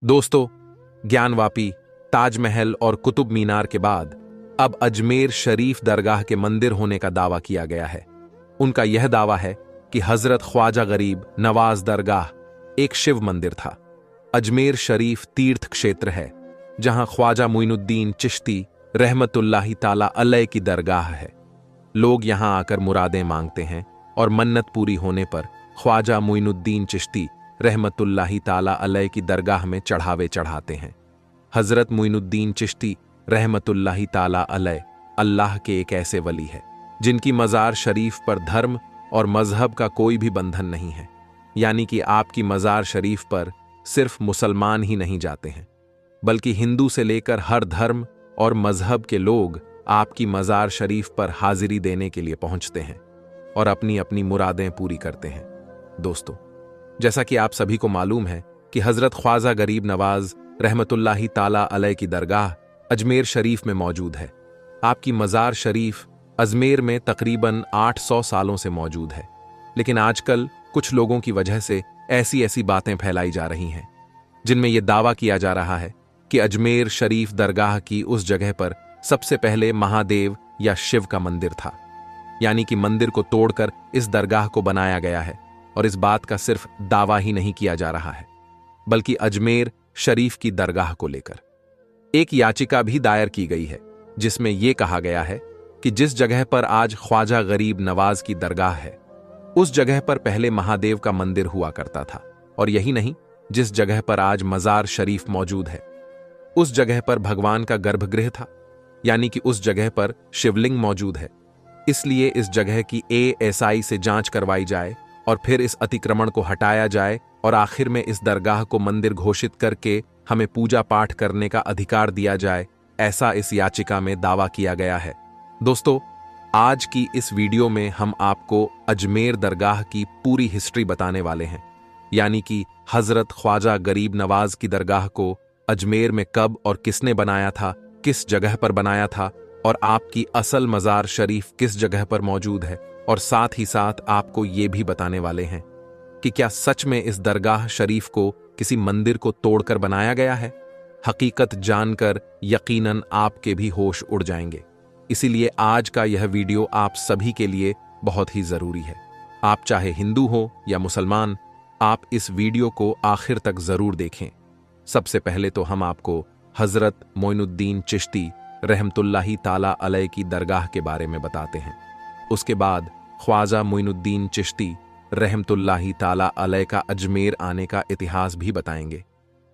दोस्तों, ज्ञानवापी, ताजमहल और कुतुब मीनार के बाद अब अजमेर शरीफ दरगाह के मंदिर होने का दावा किया गया है। उनका यह दावा है कि हजरत ख्वाजा गरीब नवाज दरगाह एक शिव मंदिर था। अजमेर शरीफ तीर्थ क्षेत्र है जहां ख्वाजा मुइनुद्दीन चिश्ती रहमतुल्लाहि ताला अलैह की दरगाह है। लोग यहां आकर मुरादें मांगते हैं और मन्नत पूरी होने पर ख्वाजा मुइनुद्दीन चिश्ती रहमतुल्लाहि ताला अलैह की दरगाह में चढ़ावे चढ़ाते हैं। हजरत मुइनुद्दीन चिश्ती रहमतुल्लाहि ताला अलैह अल्लाह के एक ऐसे वली है जिनकी मज़ार शरीफ पर धर्म और मजहब का कोई भी बंधन नहीं है। यानी कि आपकी मज़ार शरीफ पर सिर्फ मुसलमान ही नहीं जाते हैं, बल्कि हिंदू से लेकर हर धर्म और मजहब के लोग आपकी मज़ार शरीफ पर हाजिरी देने के लिए पहुंचते हैं और अपनी अपनी मुरादें पूरी करते हैं। दोस्तों, जैसा कि आप सभी को मालूम है कि हजरत ख्वाजा गरीब नवाज रहमतुल्लाहि ताला अलैह की दरगाह अजमेर शरीफ में मौजूद है। आपकी मज़ार शरीफ अजमेर में तकरीबन 800 सालों से मौजूद है, लेकिन आजकल कुछ लोगों की वजह से ऐसी ऐसी बातें फैलाई जा रही हैं जिनमें यह दावा किया जा रहा है कि अजमेर शरीफ दरगाह की उस जगह पर सबसे पहले महादेव या शिव का मंदिर था। यानी कि मंदिर को तोड़कर इस दरगाह को बनाया गया है। और इस बात का सिर्फ दावा ही नहीं किया जा रहा है, बल्कि अजमेर शरीफ की दरगाह को लेकर एक याचिका भी दायर की गई है, जिसमें यह कहा गया है कि जिस जगह पर आज ख्वाजा गरीब नवाज की दरगाह है, उस जगह पर पहले महादेव का मंदिर हुआ करता था। और यही नहीं, जिस जगह पर आज मज़ार शरीफ मौजूद है, उस जगह पर भगवान का गर्भगृह था। यानी कि उस जगह पर शिवलिंग मौजूद है। इसलिए इस जगह की ASI से जांच करवाई जाए और फिर इस अतिक्रमण को हटाया जाए और आखिर में इस दरगाह को मंदिर घोषित करके हमें पूजा पाठ करने का अधिकार दिया जाए, ऐसा इस याचिका में दावा किया गया है। दोस्तों, आज की इस वीडियो में हम आपको अजमेर दरगाह की पूरी हिस्ट्री बताने वाले हैं। यानी कि हजरत ख्वाजा गरीब नवाज की दरगाह को अजमेर में कब और किसने बनाया था, किस जगह पर बनाया था, और आपकी असल मज़ार शरीफ किस जगह पर मौजूद है। और साथ ही साथ आपको ये भी बताने वाले हैं कि क्या सच में इस दरगाह शरीफ को किसी मंदिर को तोड़कर बनाया गया है। हकीकत जानकर यकीनन आपके भी होश उड़ जाएंगे। इसीलिए आज का यह वीडियो आप सभी के लिए बहुत ही जरूरी है। आप चाहे हिंदू हो या मुसलमान, आप इस वीडियो को आखिर तक जरूर देखें। सबसे पहले तो हम आपको हजरत मोइनुद्दीन चिश्ती रहमतुल्लाहि ताला अलैह की दरगाह के बारे में बताते हैं। उसके बाद ख्वाजा मुइनुद्दीन चिश्ती रहमतुल्लाहि ताला अलैह का अजमेर आने का इतिहास भी बताएंगे।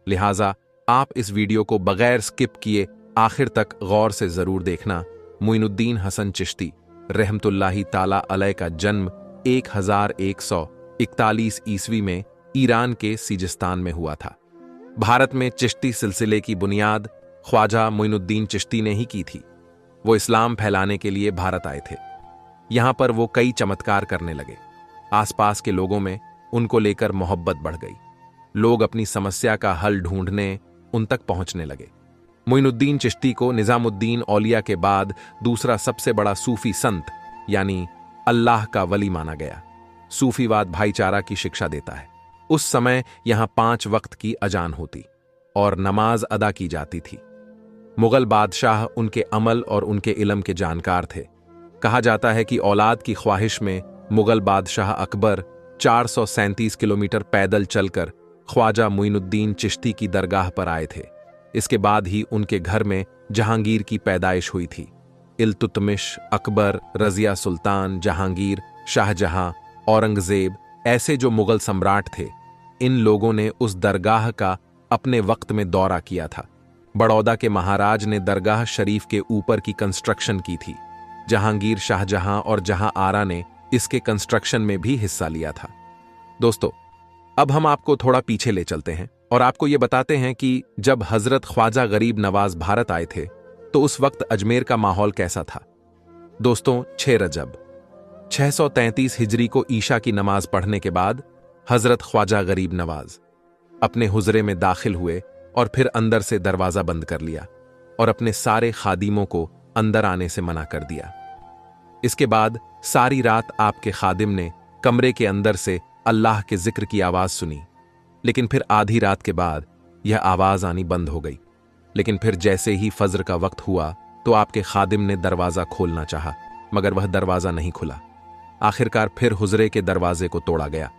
लिहाजा आप इस वीडियो को बगैर स्किप किए आखिर तक गौर से जरूर देखना। मुइनुद्दीन हसन चिश्ती रहमतुल्लाहि ताला अलैह का जन्म 1141 ईस्वी में ईरान के सीजिस्तान में हुआ था। भारत में चिश्ती सिलसिले की बुनियाद ख्वाजा मुइनुद्दीन चिश्ती ने ही की थी। वो इस्लाम फैलाने के लिए भारत आए थे। यहां पर वो कई चमत्कार करने लगे। आसपास के लोगों में उनको लेकर मोहब्बत बढ़ गई। लोग अपनी समस्या का हल ढूंढने उन तक पहुंचने लगे। मुइनुद्दीन चिश्ती को निजामुद्दीन औलिया के बाद दूसरा सबसे बड़ा सूफी संत यानी अल्लाह का वली माना गया। सूफीवाद भाईचारा की शिक्षा देता है। उस समय यहां 5 वक्त की अजान होती और नमाज अदा की जाती थी। मुगल बादशाह उनके अमल और उनके इल्म के जानकार थे। कहा जाता है कि औलाद की ख्वाहिश में मुगल बादशाह अकबर 437 किलोमीटर पैदल चलकर ख्वाजा मुइनुद्दीन चिश्ती की दरगाह पर आए थे। इसके बाद ही उनके घर में जहांगीर की पैदाइश हुई थी। इल्तुतमिश, अकबर, रजिया सुल्तान, जहांगीर, शाहजहां, औरंगजेब, ऐसे जो मुगल सम्राट थे, इन लोगों ने उस दरगाह का अपने वक्त में दौरा किया था। बड़ौदा के महाराज ने दरगाह शरीफ के ऊपर की कंस्ट्रक्शन की थी। जहांगीर, शाहजहां और जहां आरा ने इसके कंस्ट्रक्शन में भी हिस्सा लिया था। दोस्तों, अब हम आपको थोड़ा पीछे ले चलते हैं और आपको यह बताते हैं कि जब हजरत ख्वाजा गरीब नवाज भारत आए थे तो उस वक्त अजमेर का माहौल कैसा था। दोस्तों, 6 रजब 633 हिजरी को ईशा की नमाज पढ़ने के बाद हजरत ख्वाजा गरीब नवाज अपने हुजरे में दाखिल हुए और फिर अंदर से दरवाजा बंद कर लिया और अपने सारे खादिमों को अंदर आने से मना कर दिया। इसके बाद सारी रात आपके खादिम ने कमरे के अंदर से अल्लाह के जिक्र की आवाज सुनी, लेकिन फिर आधी रात के बाद यह आवाज आनी बंद हो गई। लेकिन फिर जैसे ही फज्र का वक्त हुआ तो आपके खादिम ने दरवाजा खोलना चाहा, मगर वह दरवाजा नहीं खुला। आखिरकार फिर हुजरे के दरवाजे को तोड़ा गया।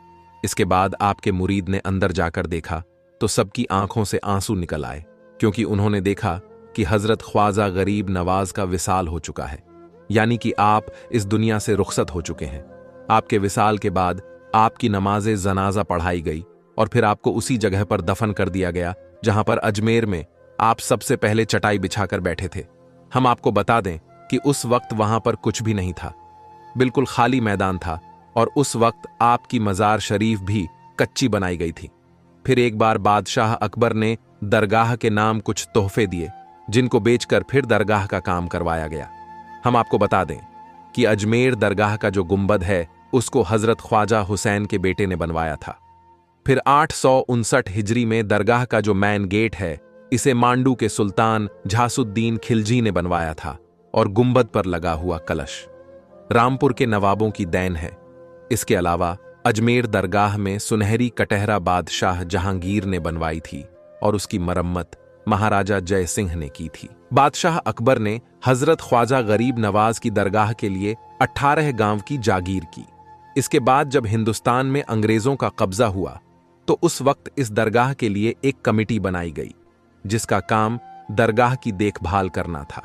इसके बाद आपके मुरीद ने अंदर जाकर देखा तो सबकी आंखों से आंसू निकल आए, क्योंकि उन्होंने देखा कि हजरत ख्वाजा गरीब नवाज का विसाल हो चुका है, यानी कि आप इस दुनिया से रुखसत हो चुके हैं। आपके विसाल के बाद आपकी नमाज़े जनाजा पढ़ाई गई और फिर आपको उसी जगह पर दफन कर दिया गया जहां पर अजमेर में आप सबसे पहले चटाई बिछाकर बैठे थे। हम आपको बता दें कि उस वक्त वहां पर कुछ भी नहीं था, बिल्कुल खाली मैदान था, और उस वक्त आपकी मजार शरीफ भी कच्ची बनाई गई थी। फिर एक बार बादशाह अकबर ने दरगाह के नाम कुछ तोहफे दिए, जिनको बेचकर फिर दरगाह का काम करवाया गया। हम आपको बता दें कि अजमेर दरगाह का जो गुंबद है उसको हजरत ख्वाजा हुसैन के बेटे ने बनवाया था। फिर 859 हिजरी में दरगाह का जो मैन गेट है इसे मांडू के सुल्तान झासुद्दीन खिलजी ने बनवाया था, और गुंबद पर लगा हुआ कलश रामपुर के नवाबों की देन है। इसके अलावा अजमेर दरगाह में सुनहरी कटहरा बादशाह जहांगीर ने बनवाई थी और उसकी मरम्मत महाराजा जय सिंह ने की थी। बादशाह अकबर ने हजरत ख्वाजा गरीब नवाज की दरगाह के लिए 18 गांव की जागीर की। इसके बाद जब हिंदुस्तान में अंग्रेजों का कब्जा हुआ तो उस वक्त इस दरगाह के लिए एक कमेटी बनाई गई, जिसका काम दरगाह की देखभाल करना था।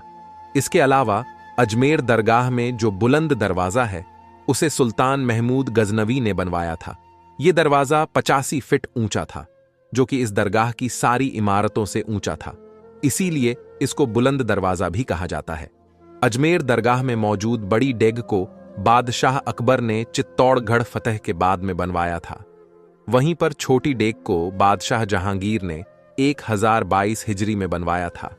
इसके अलावा अजमेर दरगाह में जो बुलंद दरवाजा है उसे सुल्तान महमूद गजनवी ने बनवाया था। यह दरवाजा 85 फीट ऊंचा था, जो कि इस दरगाह की सारी इमारतों से ऊंचा था, इसीलिए इसको बुलंद दरवाजा भी कहा जाता है। अजमेर दरगाह में मौजूद बड़ी डेग को बादशाह अकबर ने चित्तौड़गढ़ फतह के बाद में बनवाया था। वहीं पर छोटी डेग को बादशाह जहांगीर ने 1022 हिजरी में बनवाया था।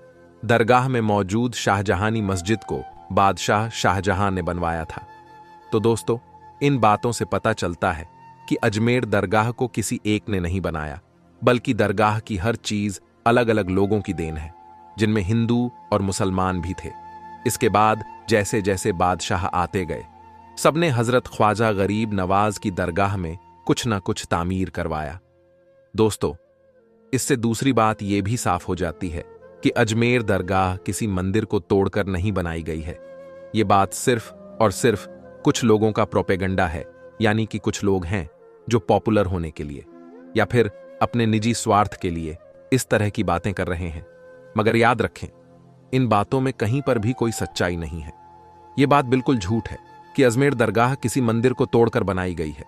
दरगाह में मौजूद शाहजहानी मस्जिद को बादशाह शाहजहां ने बनवाया था। तो दोस्तों, इन बातों से पता चलता है कि अजमेर दरगाह को किसी एक ने नहीं बनाया, बल्कि दरगाह की हर चीज अलग अलग लोगों की देन है, जिनमें हिंदू और मुसलमान भी थे। इसके बाद जैसे जैसे बादशाह आते गए, सबने हजरत ख्वाजा गरीब नवाज की दरगाह में कुछ ना कुछ तामीर करवाया। दोस्तों, इससे दूसरी बात यह भी साफ हो जाती है कि अजमेर दरगाह किसी मंदिर को तोड़कर नहीं बनाई गई है। ये बात सिर्फ और सिर्फ कुछ लोगों का प्रोपेगेंडा है, यानी कि कुछ लोग हैं जो पॉपुलर होने के लिए या फिर अपने निजी स्वार्थ के लिए इस तरह की बातें कर रहे हैं। मगर याद रखें, इन बातों में कहीं पर भी कोई सच्चाई नहीं है। ये बात बिल्कुल झूठ है कि अजमेर दरगाह किसी मंदिर को तोड़कर बनाई गई है।